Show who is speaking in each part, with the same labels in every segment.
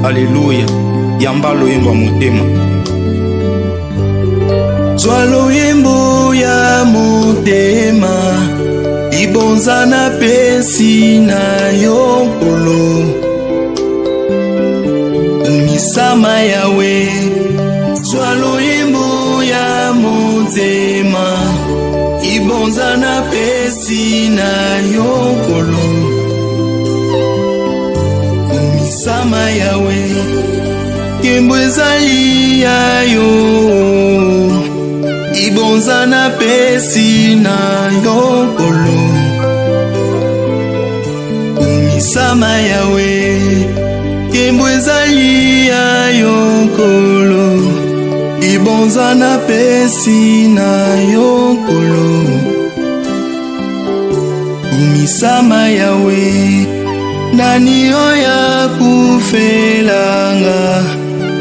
Speaker 1: Alléluia. Yamba loyembo motema.
Speaker 2: Zwa loyembo ya motema, ibonza na pesi na yokolo. Umisama yawe. Zwa loyembo ya motema, ibonza na pesi na yokolo. Umisama yawe. Kembo ezali yayo, ibonza na pesi na yokolo. Umisama yawe. Kembo ezali yayo kolo, ibonza na pesi na yokolo. Umisama yawe. Nani oya kufelanga,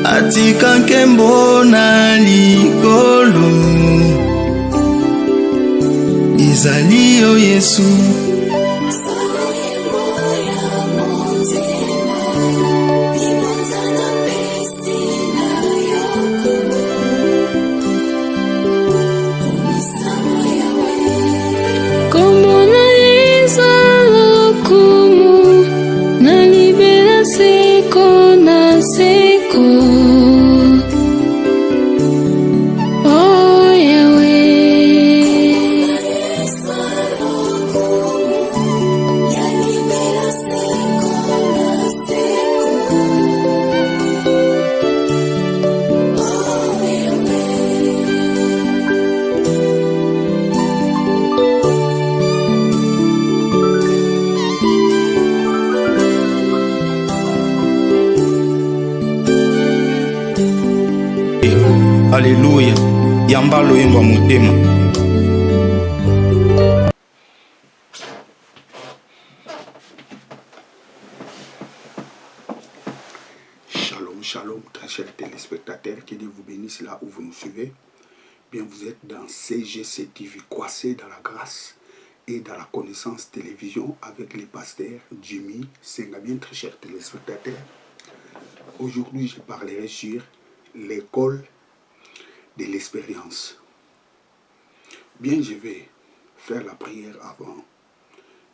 Speaker 2: atika nkembo na likolo. Izali yo Yesu.
Speaker 1: Alléluia. Yamba loyembo motema.
Speaker 3: Shalom, shalom, très chers téléspectateurs, que Dieu vous bénisse là où vous nous suivez. Bien, vous êtes dans CGC TV, Croissé dans la grâce et dans la connaissance télévision avec les pasteurs Jimmy Senga. Bien, très chers téléspectateurs, aujourd'hui je parlerai sur l'école de l'expérience. Bien, je vais faire la prière avant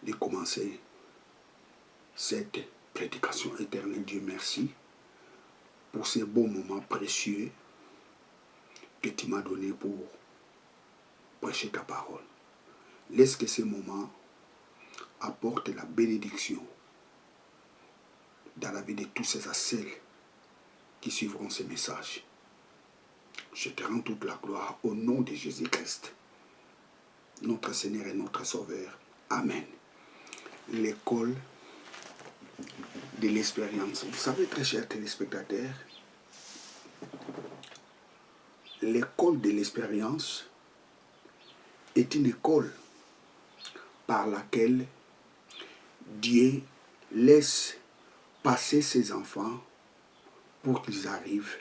Speaker 3: de commencer cette prédication éternelle. Dieu merci pour ces beaux moments précieux que tu m'as donné pour prêcher ta parole. Laisse que ces moments apportent la bénédiction dans la vie de tous ces celles qui suivront ces messages. Je te rends toute la gloire au nom de Jésus-Christ, notre Seigneur et notre Sauveur. Amen. L'école de l'expérience. Vous savez, très chers téléspectateurs, l'école de l'expérience est une école par laquelle Dieu laisse passer ses enfants pour qu'ils arrivent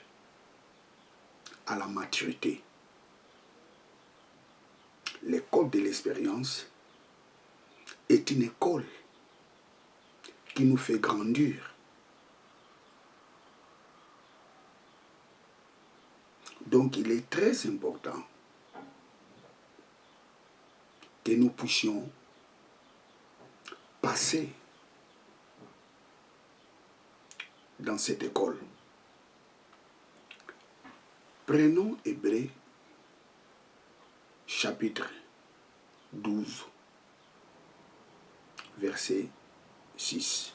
Speaker 3: à la maturité. L'école de l'expérience est une école qui nous fait grandir. Donc il est très important que nous puissions passer dans cette école. Prenons Hébreux chapitre 12, verset 6.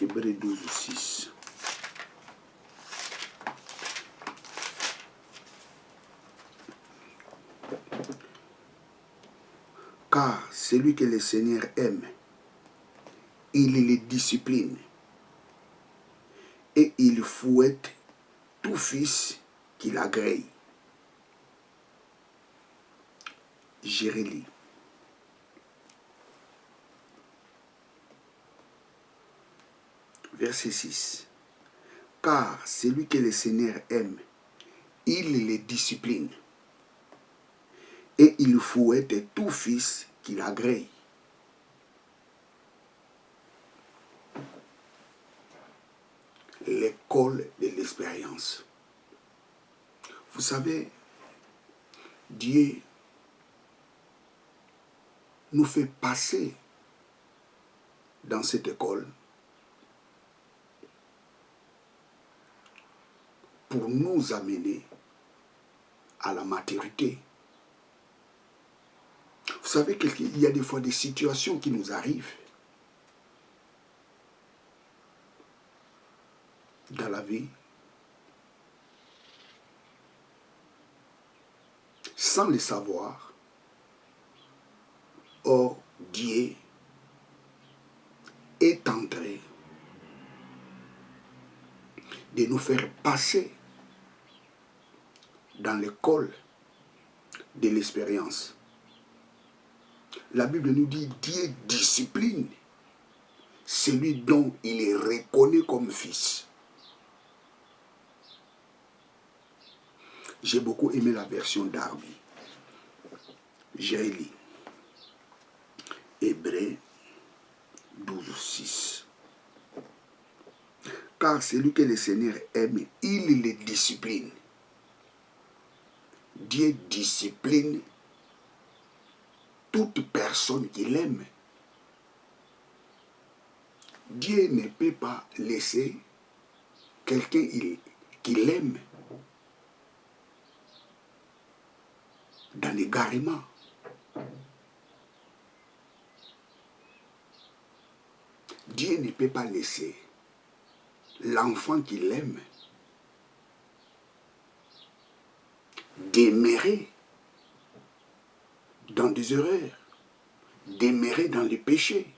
Speaker 3: Hébreux 12, 6. Car celui que le Seigneur aime, il les discipline et il fouette tout fils qu'il agrée. Je relis. Verset 6. Car celui que le Seigneur aime, il les discipline et il fouette tout fils qu'il agrée. L'école de l'expérience. Vous savez, Dieu nous fait passer dans cette école pour nous amener à la maturité. Vous savez qu'il y a des fois des situations qui nous arrivent dans la vie sans le savoir. Or, Dieu est en train de nous faire passer dans l'école de l'expérience. La Bible nous dit Dieu discipline celui dont il est reconnu comme fils. J'ai beaucoup aimé la version d'Arby. J'ai lu Hébreux 12, 6. Car celui que le Seigneur aime, il le discipline. Dieu discipline toute personne qu'il aime. Dieu ne peut pas laisser quelqu'un qu'il aime dans l'égarement. Dieu ne peut pas laisser l'enfant qu'il aime demeurer dans des erreurs, demeurer dans les péchés.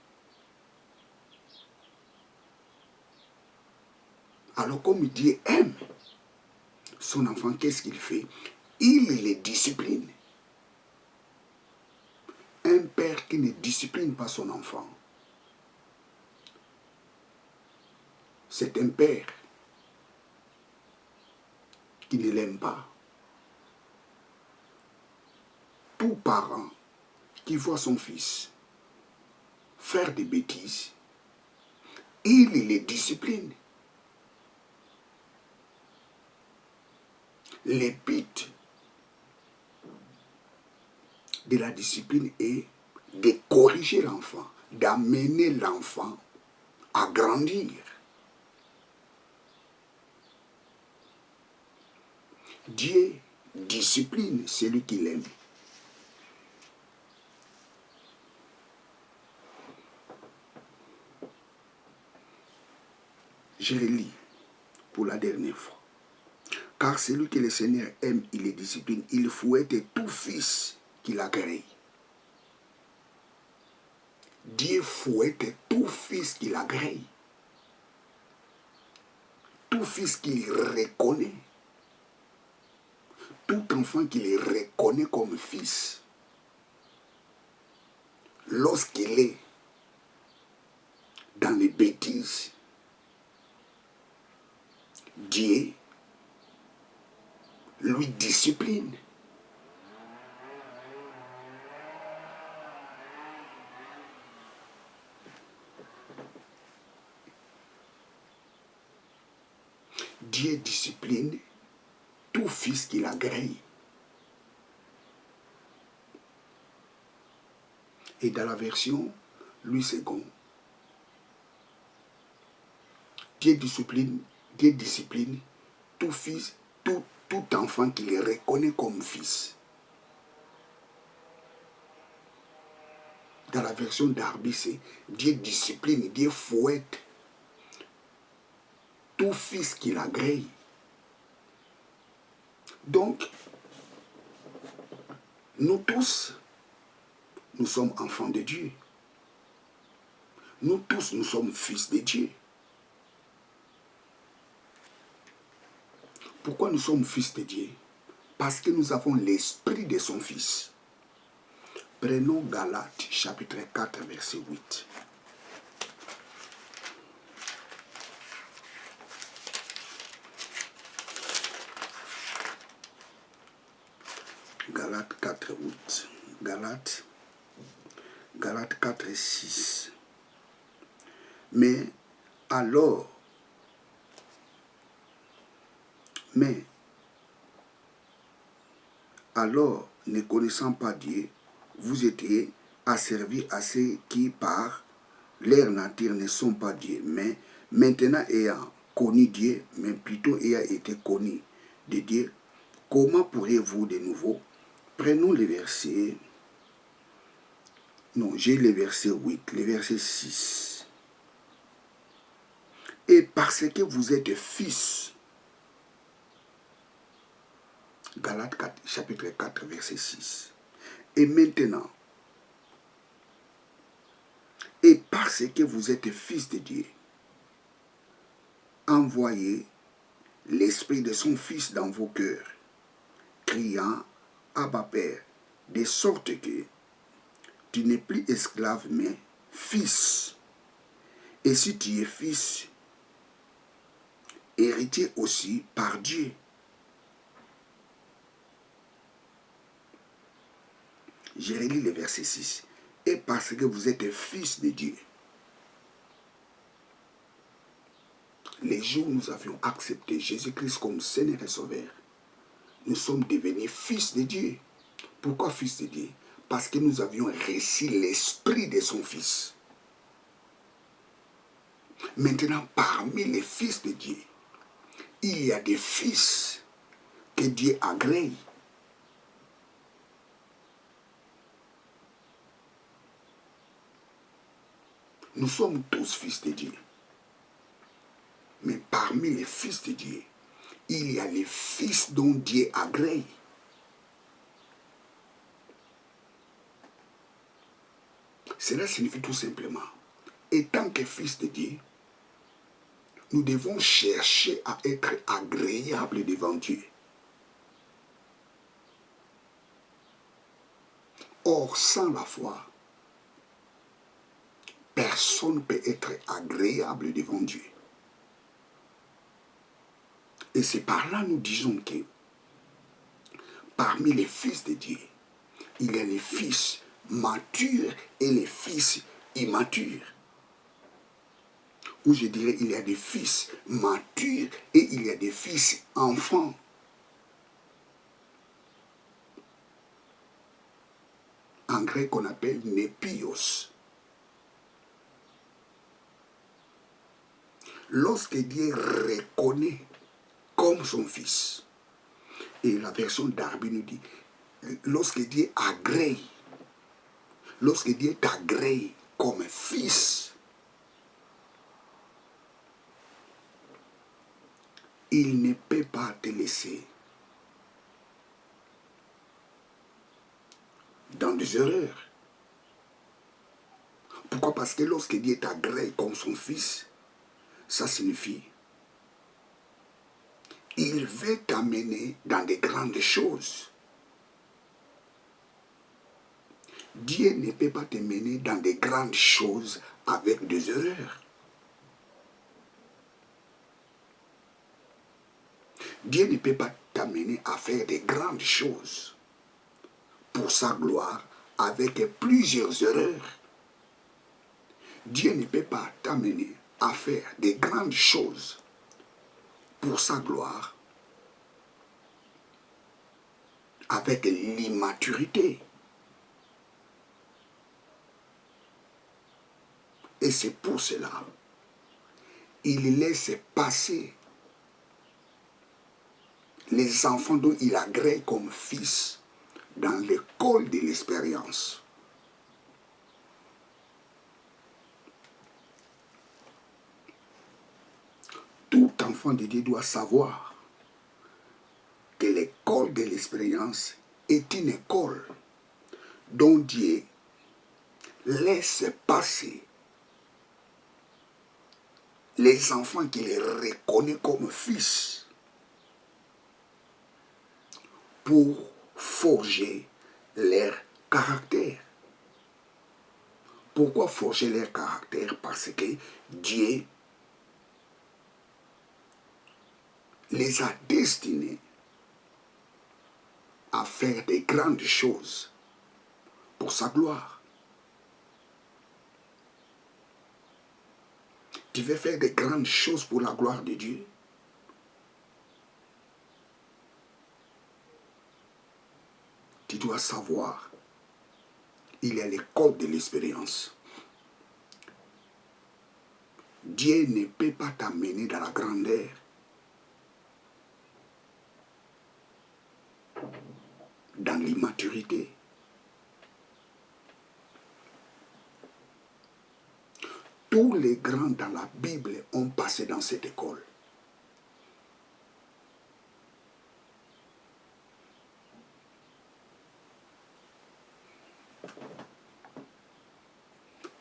Speaker 3: Alors comme Dieu aime son enfant, qu'est-ce qu'il fait? Il les discipline. Un père qui ne discipline pas son enfant, c'est un père qui ne l'aime pas. Tout parent qui voit son fils faire des bêtises, il les discipline. Le but de la discipline est de corriger l'enfant, d'amener l'enfant à grandir. Dieu discipline celui qu'il aime. Je le lis pour la dernière fois. Car celui que le Seigneur aime, il les discipline. Il fouette tout fils qu'il agrée. Dieu fouette tout fils qu'il agrée. Tout fils qu'il reconnaît. Tout enfant qu'il reconnaît comme fils. Lorsqu'il est dans les bêtises, Dieu lui discipline. Dieu discipline tout fils qu'il agrée. Et dans la version Louis II, Dieu discipline tout fils, tout enfant qui le reconnaît comme fils. Dans la version d'Arby, c'est Dieu discipline, Dieu fouette tout fils qu'il agrée. Donc, nous tous, nous sommes enfants de Dieu. Nous tous, nous sommes fils de Dieu. Pourquoi nous sommes fils de Dieu? Parce que nous avons l'esprit de son Fils. Prenons Galates, chapitre 4, verset 8. Galates 4, 8. Galates 4, 6. Mais alors, ne connaissant pas Dieu, vous étiez asservis à ceux qui, par leur nature, ne sont pas Dieu. Mais maintenant, ayant connu Dieu, mais plutôt ayant été connu de Dieu, comment pourriez-vous de nouveau? Prenons les versets. Non, j'ai le verset 8, le verset 6. Et parce que vous êtes fils, Galates 4, chapitre 4, verset 6. Et maintenant, et parce que vous êtes fils de Dieu, envoyez l'esprit de son Fils dans vos cœurs, criant Abba Père, de sorte que tu n'es plus esclave, mais fils. Et si tu es fils, héritier aussi par Dieu. J'ai relu le verset 6. Et parce que vous êtes fils de Dieu. Les jours où nous avions accepté Jésus-Christ comme Seigneur et Sauveur, nous sommes devenus fils de Dieu. Pourquoi fils de Dieu? Parce que nous avions reçu l'esprit de son Fils. Maintenant, parmi les fils de Dieu, il y a des fils que Dieu agrée. Nous sommes tous fils de Dieu. Mais parmi les fils de Dieu, il y a les fils dont Dieu agrée. Cela signifie tout simplement, étant que fils de Dieu, nous devons chercher à être agréables devant Dieu. Or, sans la foi, personne ne peut être agréable devant Dieu. Et c'est par là nous disons que parmi les fils de Dieu, il y a les fils matures et les fils immatures. Ou je dirais, il y a des fils matures et il y a des fils enfants. En grec, on appelle népios. Lorsque Dieu reconnaît comme son fils, et la version d'Arbi nous dit, lorsque Dieu agrée, lorsque Dieu t'agrée comme fils, il ne peut pas te laisser dans des erreurs. Pourquoi? Parce que lorsque Dieu t'agrée comme son fils, ça signifie il veut t'amener dans de grandes choses. Dieu ne peut pas te mener dans de grandes choses avec des erreurs. Dieu ne peut pas t'amener à faire de grandes choses pour sa gloire avec plusieurs erreurs. Dieu ne peut pas t'amener à faire de grandes choses pour sa gloire avec l'immaturité. Et c'est pour cela il laisse passer les enfants dont il agrée comme fils dans l'école de l'expérience. Tout enfant de Dieu doit savoir que l'école de l'expérience est une école dont Dieu laisse passer les enfants qu'il reconnaît comme fils pour forger leur caractère. Pourquoi forger leur caractère? Parce que Dieu les a destinés à faire des grandes choses pour sa gloire. Tu veux faire des grandes choses pour la gloire de Dieu? Tu dois savoir, il y a l'école de l'expérience. Dieu ne peut pas t'amener dans la grandeur dans l'immaturité. Tous les grands dans la Bible ont passé dans cette école.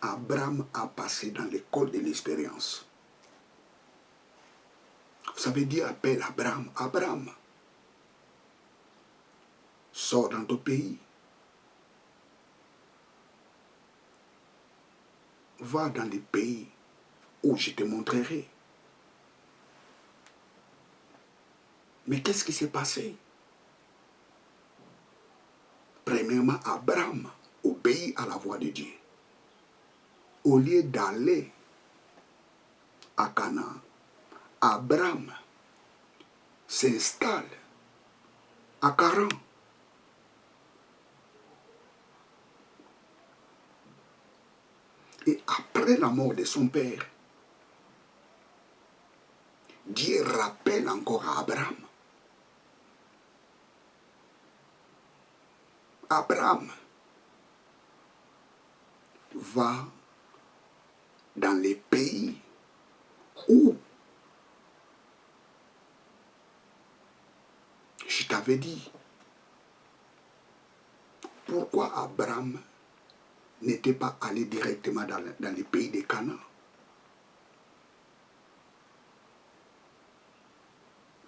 Speaker 3: Abraham a passé dans l'école de l'expérience. Vous savez, Dieu appelle Abraham, Abraham, sors dans ton pays. Va dans les pays où je te montrerai. Mais qu'est-ce qui s'est passé? Premièrement, Abraham obéit à la voix de Dieu. Au lieu d'aller à Canaan, Abraham s'installe à Charan. Et après la mort de son père, Dieu rappelle encore à Abraham. Abraham va dans les pays où je t'avais dit. Pourquoi Abraham n'était pas allé directement dans les pays de Canaan?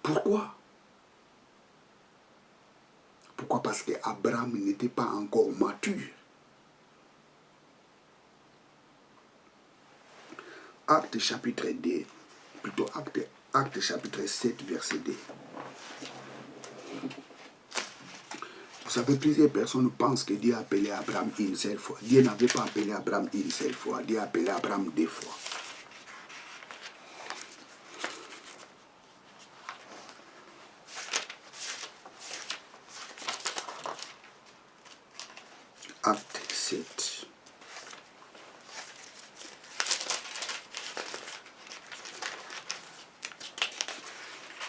Speaker 3: Pourquoi? Pourquoi? Parce qu'Abraham n'était pas encore mature. Acte chapitre 2, plutôt acte chapitre 7, verset 2. Vous savez, plusieurs personnes pensent que Dieu a appelé Abraham une seule fois. Dieu n'avait pas appelé Abraham une seule fois. Dieu a appelé Abraham 2 fois. Acte 7.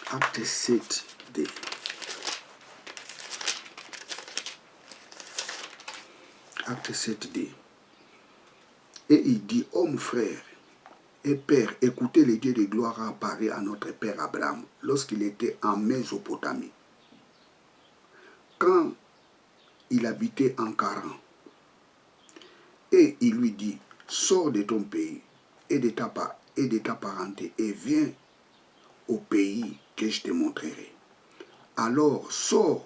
Speaker 3: Acte 7, 2. Acte 7, 2. Et il dit, homme frère et père, écoutez, le Dieu de gloire a apparu à notre père Abraham lorsqu'il était en Mésopotamie, quand il habitait en Charan. Et il lui dit, sors de ton pays et de ta parenté et viens au pays que je te montrerai. Alors sortant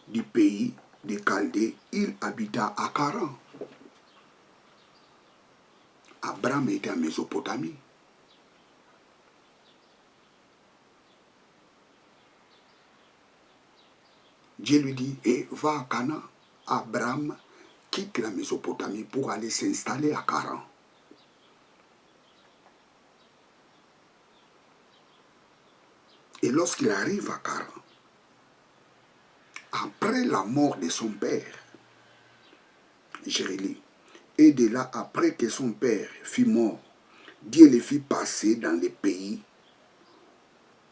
Speaker 3: du pays des Chaldées, il habita à Charan. Abraham était en Mésopotamie. Dieu lui dit, va à Canaan. Abraham quitte la Mésopotamie pour aller s'installer à Charan. Et lorsqu'il arrive à Charan, après la mort de son père, je relis, et de là, après que son père fut mort, Dieu le fit passer dans les pays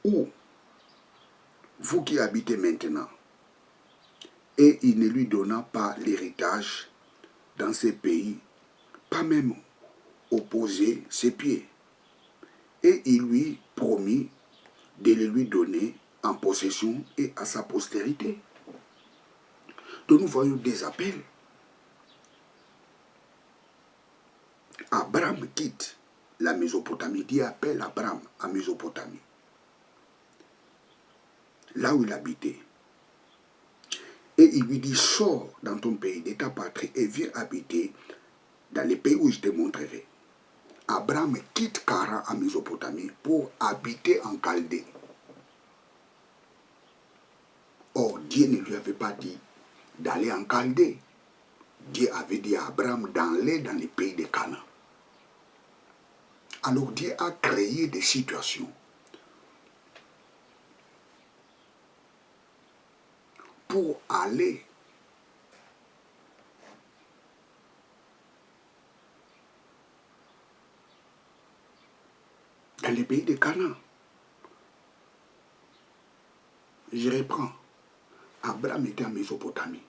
Speaker 3: où vous qui habitez maintenant, et il ne lui donna pas l'héritage dans ces pays, pas même opposer ses pieds. Et il lui promit de le lui donner en possession et à sa postérité. Donc nous voyons des appels. Abraham quitte la Mésopotamie. Dieu appelle Abraham à Mésopotamie, là où il habitait. Et il lui dit, sors dans ton pays, de ta patrie, et viens habiter dans les pays où je te montrerai. Abraham quitte Charan en Mésopotamie pour habiter en Chaldée. Dieu ne lui avait pas dit d'aller en Chaldée. Dieu avait dit à Abraham d'aller dans les pays de Canaan. Alors Dieu a créé des situations pour aller dans les pays de Canaan. Je reprends. Abraham était en Mésopotamie.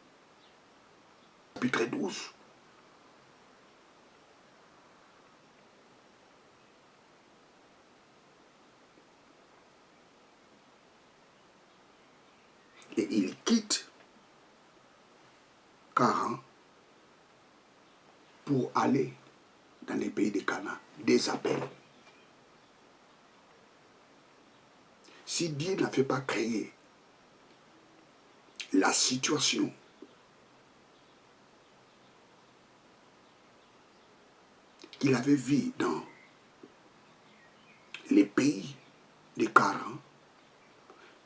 Speaker 3: Chapitre 12. Et il quitte Charan pour aller dans les pays de Canaan. Des appels. Si Dieu n'avait pas créé la situation qu'il avait vue dans les pays de Charan,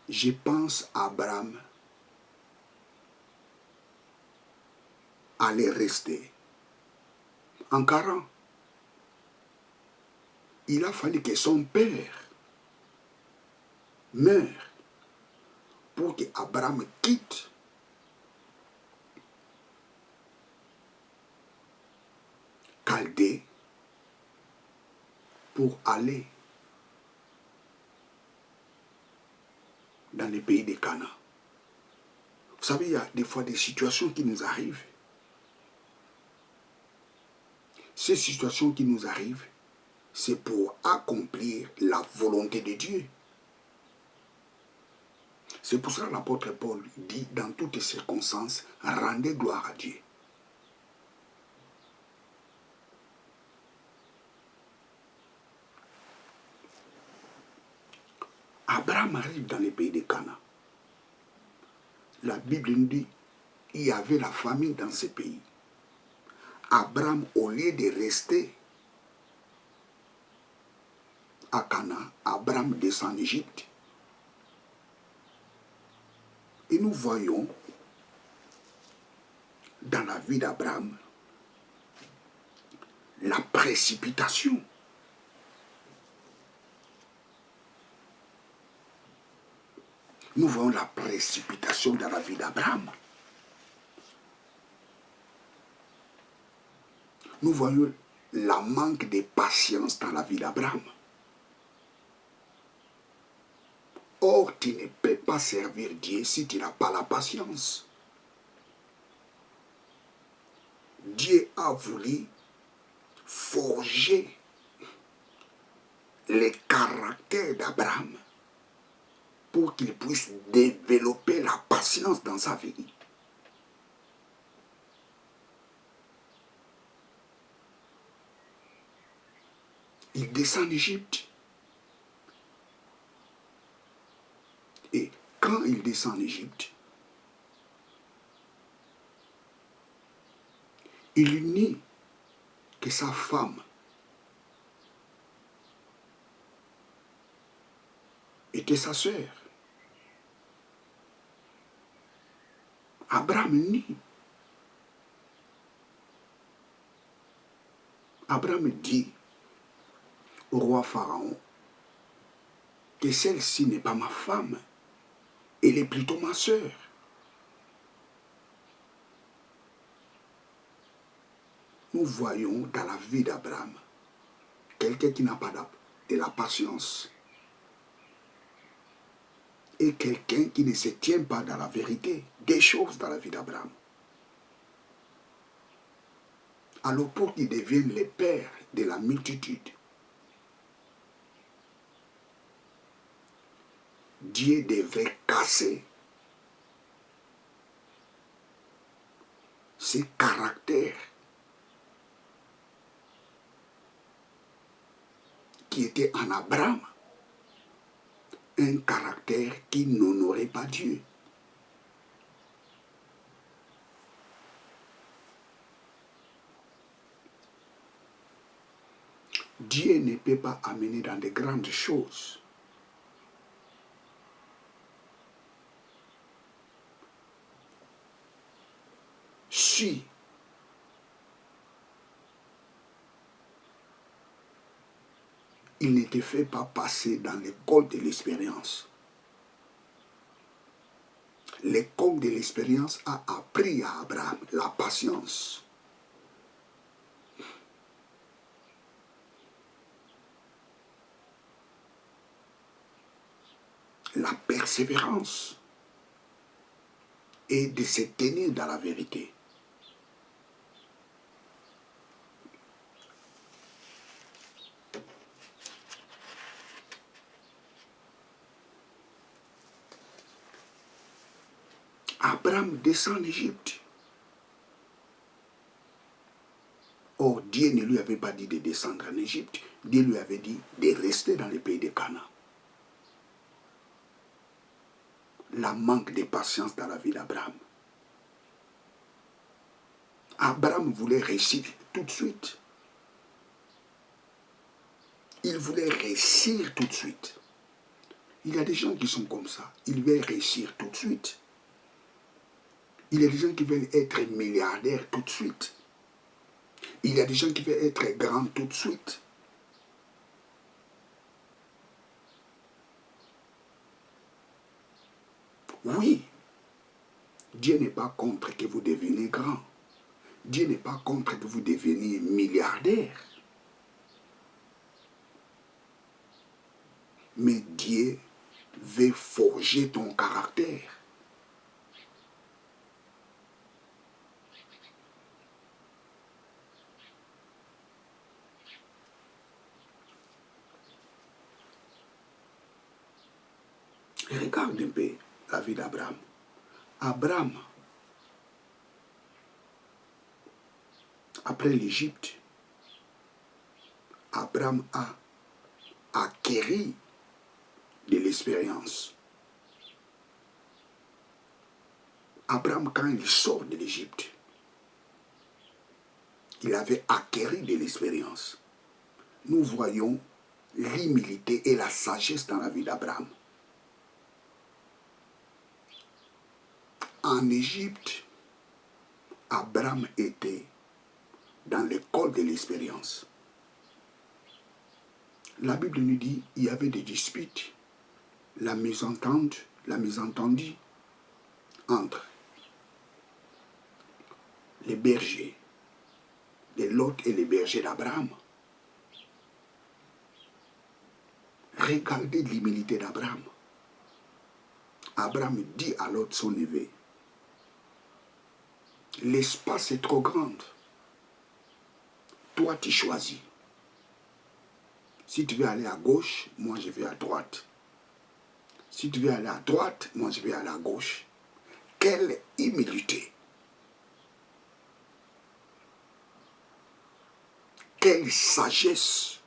Speaker 3: je pense à Abraham allait rester en Charan. Il a fallu que son père meure pour que Abraham quitte Chaldée pour aller dans les pays de Canaan. Vous savez, il y a des fois des situations qui nous arrivent. Ces situations qui nous arrivent, c'est pour accomplir la volonté de Dieu. C'est pour ça que l'apôtre Paul dit, dans toutes les circonstances, rendez gloire à Dieu. Abraham arrive dans les pays de Canaan. La Bible nous dit, il y avait la famine dans ces pays. Abraham, au lieu de rester à Canaan, Abraham descend en Égypte. Et nous voyons dans la vie d'Abraham la précipitation. Nous voyons la précipitation dans la vie d'Abraham. Nous voyons la manque de patience dans la vie d'Abraham. Or, tu ne peux pas servir Dieu si tu n'as pas la patience. Dieu a voulu forger le caractère d'Abraham pour qu'il puisse développer la patience dans sa vie. Il descend en Égypte. Et quand il descend en Égypte, il nie que sa femme était sa sœur. Abraham nie. Abraham dit au roi Pharaon que celle-ci n'est pas ma femme, elle est plutôt ma sœur. Nous voyons dans la vie d'Abraham quelqu'un qui n'a pas de la patience et quelqu'un qui ne se tient pas dans la vérité des choses dans la vie d'Abraham. Alors pour qu'il devienne le père de la multitude, Dieu devrait casser ses caractères qui étaient en Abraham, un caractère qui n'honorait pas Dieu. Dieu ne peut pas amener dans de grandes choses si il n'était fait pas passer dans l'école de l'expérience. L'école de l'expérience a appris à Abraham la patience. La persévérance et de se tenir dans la vérité. Abraham descend en Égypte. Or, Dieu ne lui avait pas dit de descendre en Égypte. Dieu lui avait dit de rester dans le pays de Canaan. La manque de patience dans la vie d'Abraham. Abraham voulait réussir tout de suite. Il voulait réussir tout de suite. Il y a des gens qui sont comme ça. Ils veulent réussir tout de suite. Il y a des gens qui veulent être milliardaires tout de suite. Il y a des gens qui veulent être grands tout de suite. Oui, Dieu n'est pas contre que vous deveniez grand. Dieu n'est pas contre que vous deveniez milliardaire. Mais Dieu veut forger ton caractère. Regarde un peu la vie d'Abraham. Abraham, après l'Égypte, Abraham a acquis de l'expérience. Abraham, quand il sort de l'Égypte, il avait acquis de l'expérience. Nous voyons l'humilité et la sagesse dans la vie d'Abraham. En Égypte, Abraham était dans l'école de l'expérience. La Bible nous dit qu'il y avait des disputes, la mésentente, la mésentendue entre les bergers de Lot et les bergers d'Abraham. Regardez l'humilité d'Abraham. Abraham dit à Lot, son neveu, l'espace est trop grand. Toi, tu choisis. Si tu veux aller à gauche, moi je vais à droite. Si tu veux aller à droite, moi je vais aller à gauche. Quelle humilité! Quelle sagesse!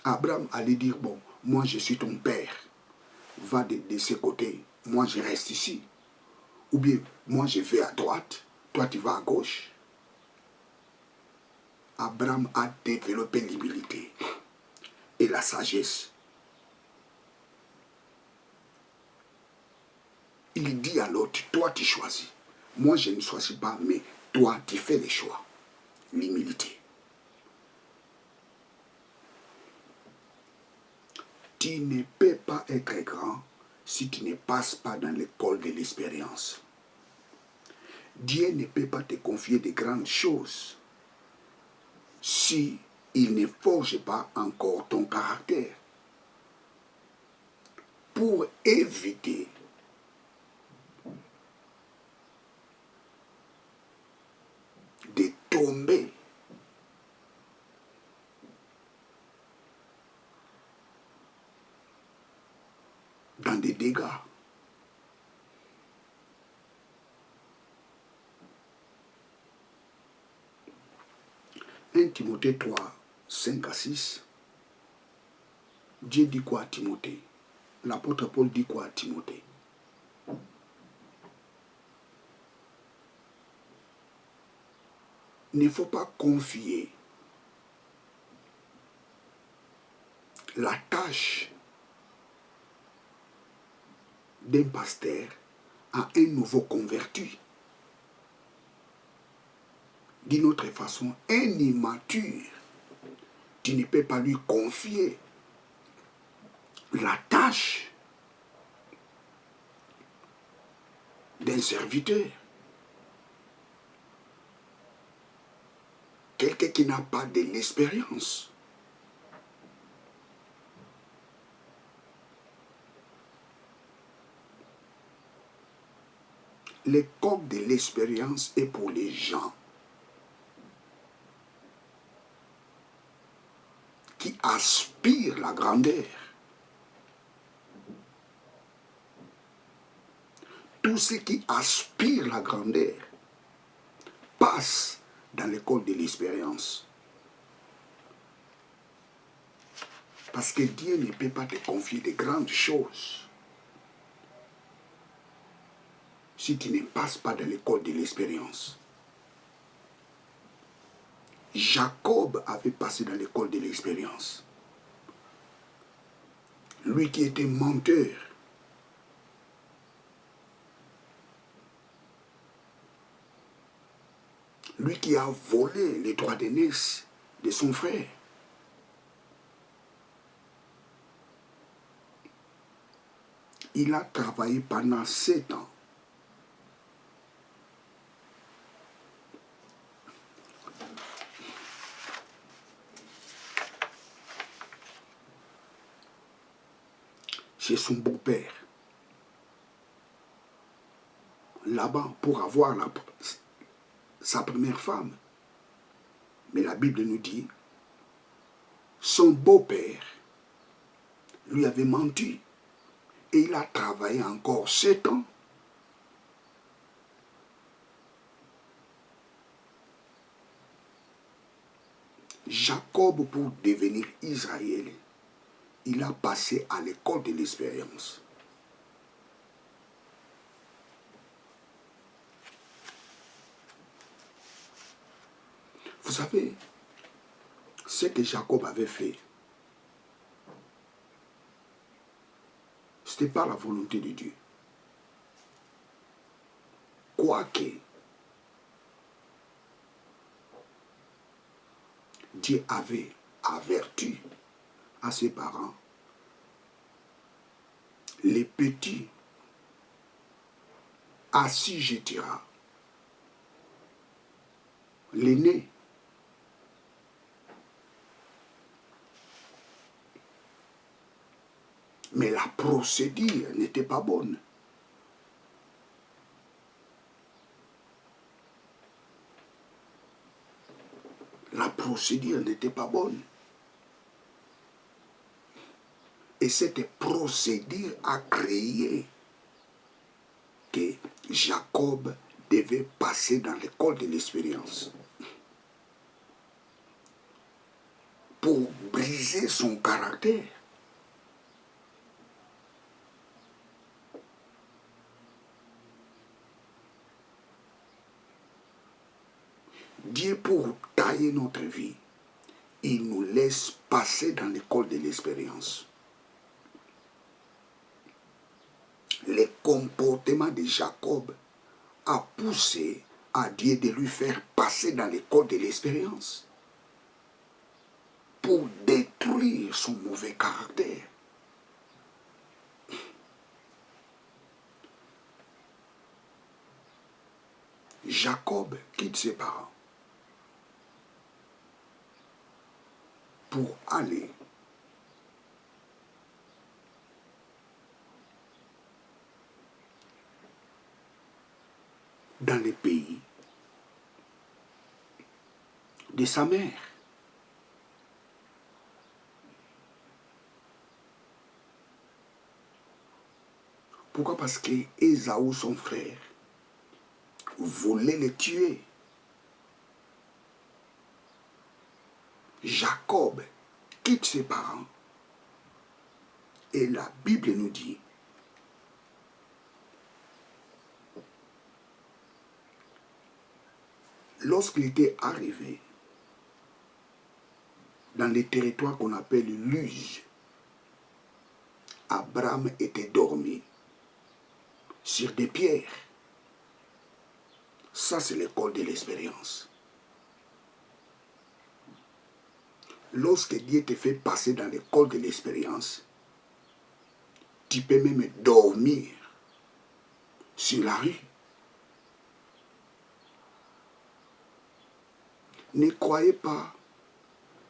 Speaker 3: Abraham allait dire, bon, moi je suis ton père. Va de ce côté, moi je reste ici. Ou bien, moi je vais à droite, toi tu vas à gauche. Abraham a développé l'humilité et la sagesse. Il dit à l'autre, toi tu choisis. Moi je ne choisis pas, mais toi tu fais les choix. L'humilité. Tu ne peux pas être grand si tu ne passes pas dans l'école de l'expérience. Dieu ne peut pas te confier de grandes choses si il ne forge pas encore ton caractère. Pour éviter de tomber dans des dégâts. Timothée 3, 5 à 6, Dieu dit quoi à Timothée? L'apôtre Paul dit quoi à Timothée? Il ne faut pas confier la tâche d'un pasteur à un nouveau converti. D'une autre façon, un immature, tu ne peux pas lui confier la tâche d'un serviteur. Quelqu'un qui n'a pas de l'expérience. L'école de l'expérience est pour les gens qui aspirent la grandeur. Tous ceux qui aspirent la grandeur passent dans l'école de l'expérience. Parce que Dieu ne peut pas te confier de grandes choses si tu ne passes pas dans l'école de l'expérience. Jacob avait passé dans l'école de l'expérience. Lui qui était menteur, lui qui a volé les droits d'aînesse de son frère. Il a travaillé pendant 7 ans. Chez son beau-père. Là-bas, pour avoir sa première femme. Mais la Bible nous dit, son beau-père lui avait menti. Et il a travaillé encore 7 ans. Jacob, pour devenir Israël, il a passé à l'école de l'expérience. Vous savez, ce que Jacob avait fait, ce n'était pas la volonté de Dieu. Quoique, Dieu avait averti à ses parents, les petits assujettira, l'aîné. Mais la procédure n'était pas bonne. La procédure n'était pas bonne. Et cette procédure a créé que Jacob devait passer dans l'école de l'expérience pour briser son caractère. Dieu, pour tailler notre vie, il nous laisse passer dans l'école de l'expérience. Le comportement de Jacob a poussé à Dieu de lui faire passer dans l'école de l'expérience pour détruire son mauvais caractère. Jacob quitte ses parents pour aller dans les pays de sa mère. Pourquoi? Parce que Ésaü, son frère, voulait le tuer. Jacob quitte ses parents et la Bible nous dit lorsqu'il était arrivé dans les territoires qu'on appelle Luz, Abraham était dormi. sur des pierres. Ça, c'est l'école de l'expérience. Lorsque Dieu te fait passer dans l'école de l'expérience, tu peux même dormir sur la rue. Ne croyez pas,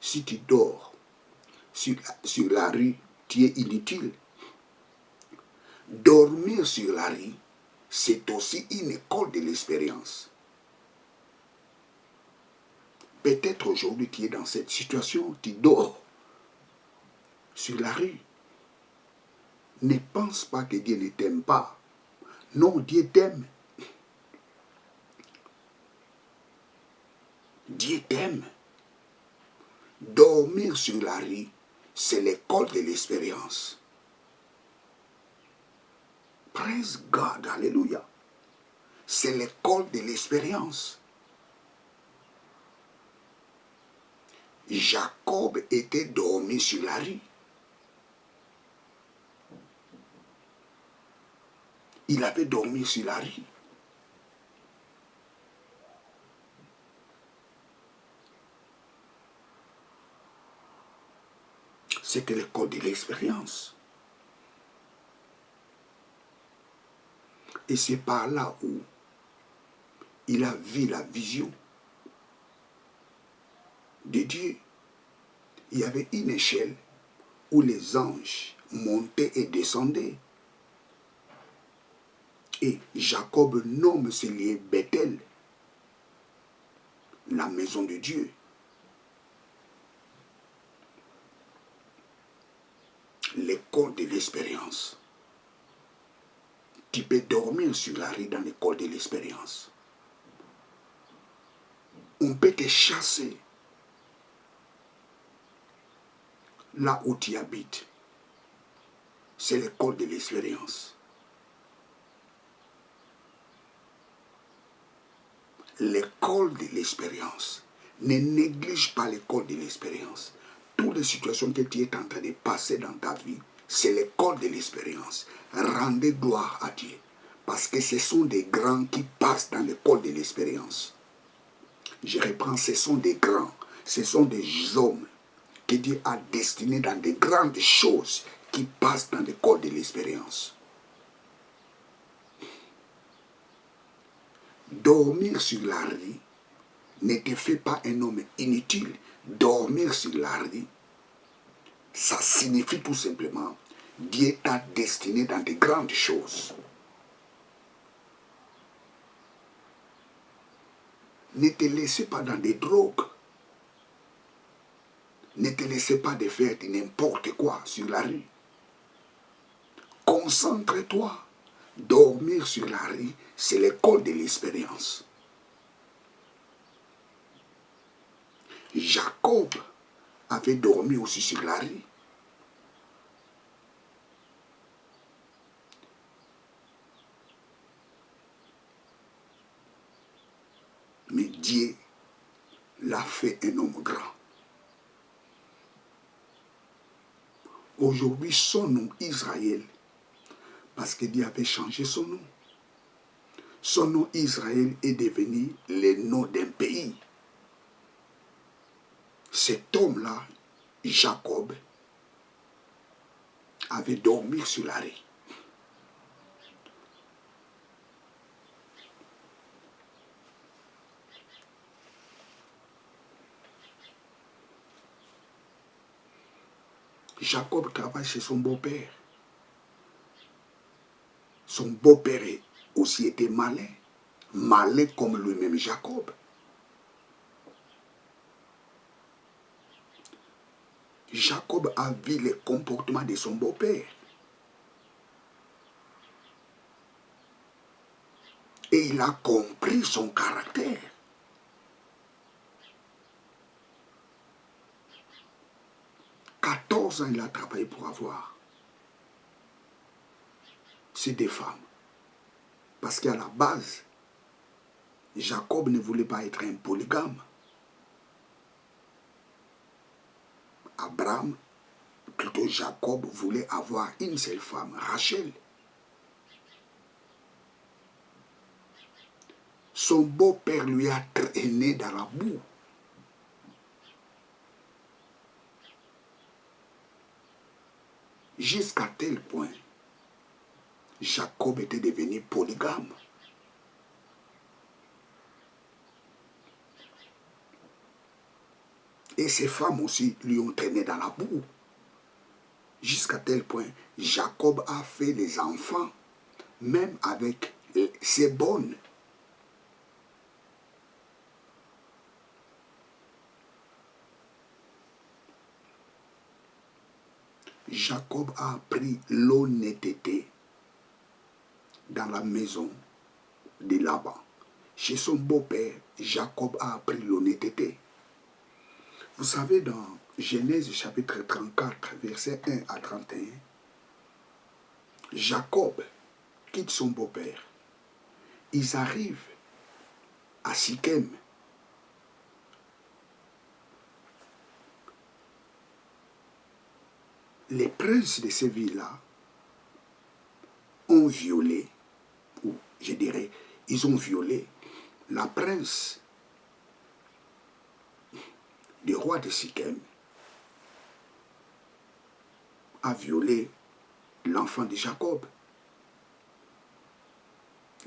Speaker 3: si tu dors sur la rue, tu es inutile. Dormir sur la rue, c'est aussi une école de l'expérience. Peut-être aujourd'hui tu es dans cette situation, tu dors sur la rue. Ne pense pas que Dieu ne t'aime pas. Non, Dieu t'aime. Dieu t'aime. Dormir sur la rue, c'est l'école de l'expérience. Praise God, alléluia. C'est l'école de l'expérience. Jacob était dormi sur la rue. Il avait dormi sur la rue. C'était l'école de l'expérience. Et c'est par là où il a vu la vision de Dieu. Il y avait une échelle où les anges montaient et descendaient. Et Jacob nomme ce lieu Bethel, la maison de Dieu. L'école de l'expérience. Tu peux dormir sur la rue dans l'école de l'expérience. On peut te chasser là où tu habites. C'est l'école de l'expérience. L'école de l'expérience. Ne néglige pas l'école de l'expérience. Toutes les situations que tu es en train de passer dans ta vie, c'est l'école de l'expérience. Rendez gloire à Dieu. Parce que ce sont des grands qui passent dans l'école de l'expérience. Je reprends, ce sont des grands. Ce sont des hommes que Dieu a destinés dans de grandes choses qui passent dans l'école de l'expérience. Dormir sur la rue ne te fait pas un homme inutile. Dormir sur la rue, ça signifie tout simplement Dieu t'a destiné dans de grandes choses. Ne te laissez pas dans des drogues. Ne te laissez pas de faire n'importe quoi sur la rue. Concentre-toi. Dormir sur la rue, c'est l'école de l'expérience. Jacob avait dormi aussi sur la rue. Mais Dieu l'a fait un homme grand. Aujourd'hui, son nom Israël, parce que Dieu avait changé son nom. Son nom Israël est devenu le nom d'un pays. Cet homme-là, Jacob, avait dormi sur la rue. Jacob travaille chez son beau-père. Son beau-père aussi était malin. Malin comme lui-même Jacob. Jacob a vu le comportement de son beau-père. Et il a compris son caractère. Ans, il a travaillé pour avoir. C'est des femmes. Parce qu'à la base, Jacob ne voulait pas être un polygame. Abraham, plutôt Jacob, voulait avoir une seule femme, Rachel. son beau-père lui a traîné dans la boue. Jusqu'à tel point, Jacob était devenu polygame. Et ses femmes aussi lui ont traîné dans la boue. Jusqu'à tel point, Jacob a fait les enfants, même avec ses bonnes. Jacob a appris l'honnêteté dans la maison de Laban. Chez son beau-père, Jacob a appris l'honnêteté. Vous savez, dans Genèse chapitre 34, versets 1 à 31, Jacob quitte son beau-père. Ils arrivent à Sichem. Les princes de ces villes-là ont violé, ou je dirais, ils ont violé la prince du roi de Sichem, a violé l'enfant de Jacob,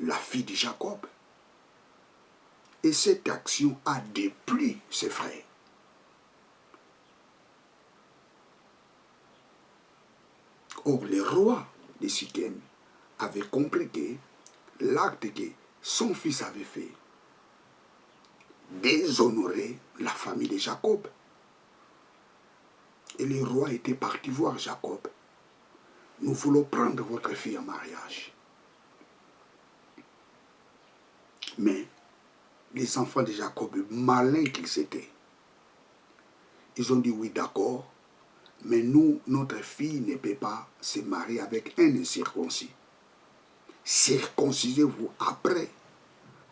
Speaker 3: la fille de Jacob. Et cette action a déplu ses frères. Or, le roi de Sichem avait compris que l'acte que son fils avait fait déshonorait la famille de Jacob. Et le roi était parti voir Jacob. Nous voulons prendre votre fille en mariage. Mais les enfants de Jacob, malins qu'ils étaient, ils ont dit oui, d'accord, mais nous, notre fille ne peut pas se marier avec un incirconcis. Circoncisez-vous, après,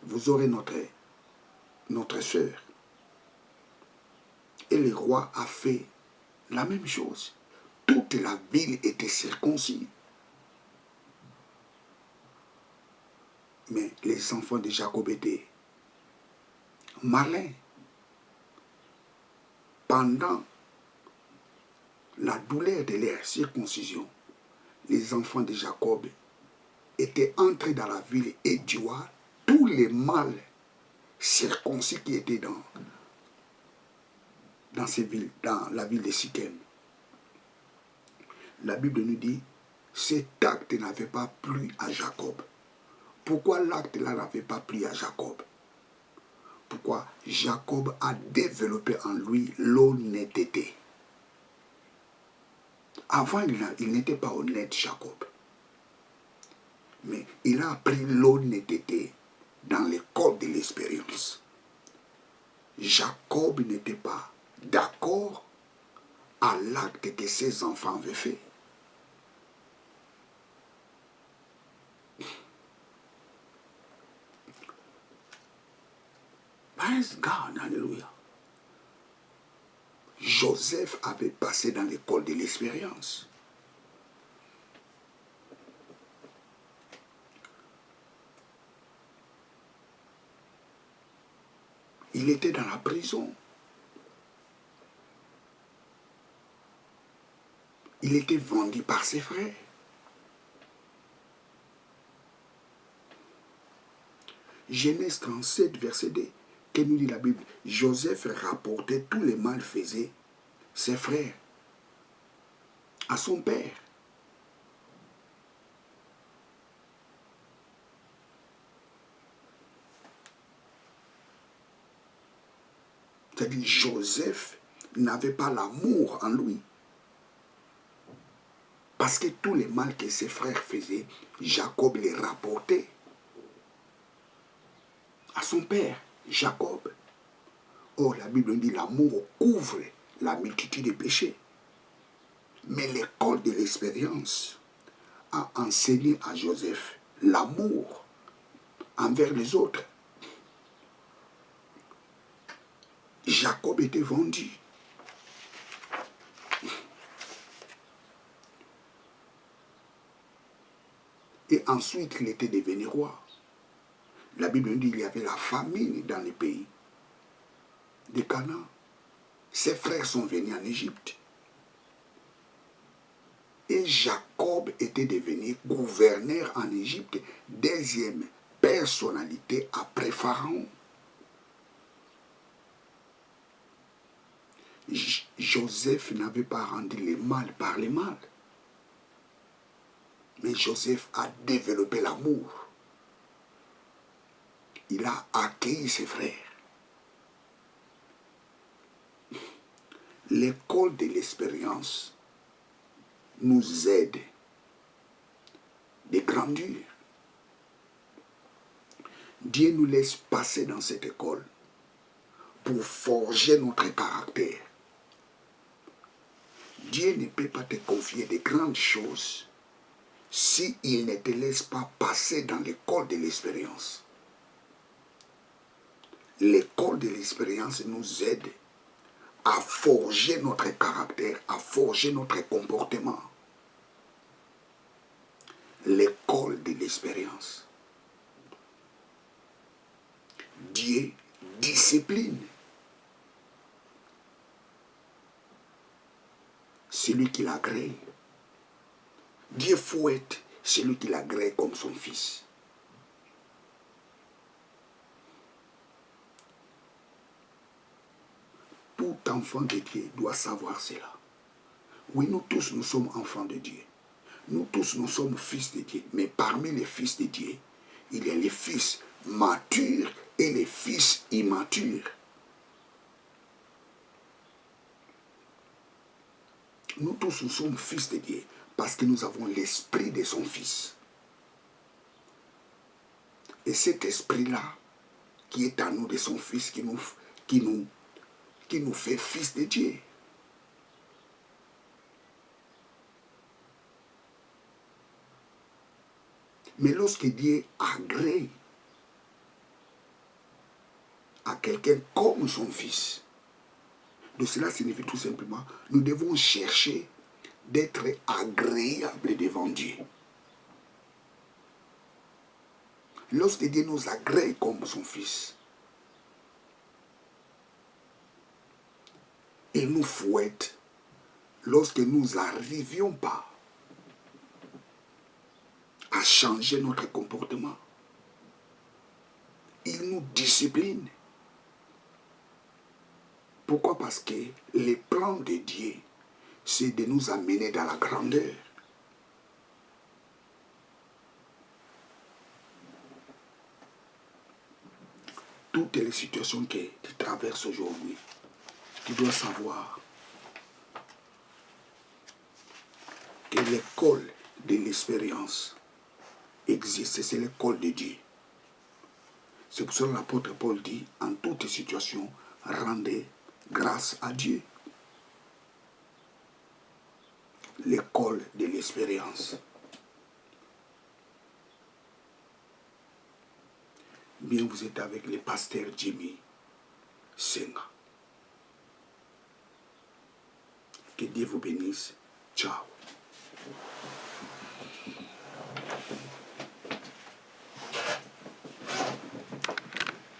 Speaker 3: vous aurez notre sœur. Et le roi a fait la même chose. Toute la ville était circoncis. Mais les enfants de Jacob étaient malins. Pendant la douleur de leur circoncision, les enfants de Jacob étaient entrés dans la ville et tuaient tous les mâles circoncis qui étaient dans ces villes, dans la ville de Sichem. La Bible nous dit, cet acte n'avait pas plu à Jacob. Pourquoi l'acte-là n'avait pas plu à Jacob? Pourquoi Jacob a développé en lui l'honnêteté. Avant, il n'était pas honnête, Jacob. Mais il a appris l'honnêteté dans l'école de l'expérience. Jacob n'était pas d'accord à l'acte que ses enfants avaient fait. Praise God, alléluia. Joseph avait passé dans l'école de l'expérience. Il était dans la prison. Il était vendu par ses frères. Genèse 37, verset 2, que nous dit la Bible, Joseph rapportait tous les malfaisants, ses frères, à son père. C'est-à-dire Joseph n'avait pas l'amour en lui. Parce que tous les mal que ses frères faisaient, Jacob les rapportait à son père, Jacob. Or, la Bible dit l'amour couvre la multitude des péchés. Mais l'école de l'expérience a enseigné à Joseph l'amour envers les autres. Jacob était vendu. Et ensuite, il était devenu roi. La Bible nous dit qu'il y avait la famine dans les pays de Canaan. Ses frères sont venus en Égypte. Et Jacob était devenu gouverneur en Égypte, deuxième personnalité après Pharaon. Joseph n'avait pas rendu le mal par le mal. Mais Joseph a développé l'amour. Il a accueilli ses frères. L'école de l'expérience nous aide de grandir. Dieu nous laisse passer dans cette école pour forger notre caractère. Dieu ne peut pas te confier de grandes choses s'il ne te laisse pas passer dans l'école de l'expérience. L'école de l'expérience nous aide à forger notre caractère, à forger notre comportement. L'école de l'expérience. Dieu discipline celui qui l'agrée. Dieu fouette celui qui l'agrée comme son fils. Tout enfant de Dieu doit savoir cela. Oui, nous tous, nous sommes enfants de Dieu. Nous tous, nous sommes fils de Dieu. Mais parmi les fils de Dieu, il y a les fils matures et les fils immatures. Nous tous, nous sommes fils de Dieu parce que nous avons l'esprit de son fils. Et cet esprit-là, qui est à nous de son fils, qui nous fait fils de Dieu. Mais lorsque Dieu agrée à quelqu'un comme son fils, de cela signifie tout simplement, nous devons chercher d'être agréables devant Dieu. Lorsque Dieu nous agrée comme son fils, et nous fouette lorsque nous n'arrivions pas à changer notre comportement. Il nous discipline. Pourquoi? Parce que le plan de Dieu, c'est de nous amener dans la grandeur. Toutes les situations que tu traverses aujourd'hui, tu dois savoir que l'école de l'expérience existe, c'est l'école de Dieu. C'est pour ça que l'apôtre Paul dit, en toutes situations, rendez grâce à Dieu. L'école de l'expérience. Bien, vous êtes avec le pasteur Jimmy Senga. Que Dieu vous bénisse. Ciao.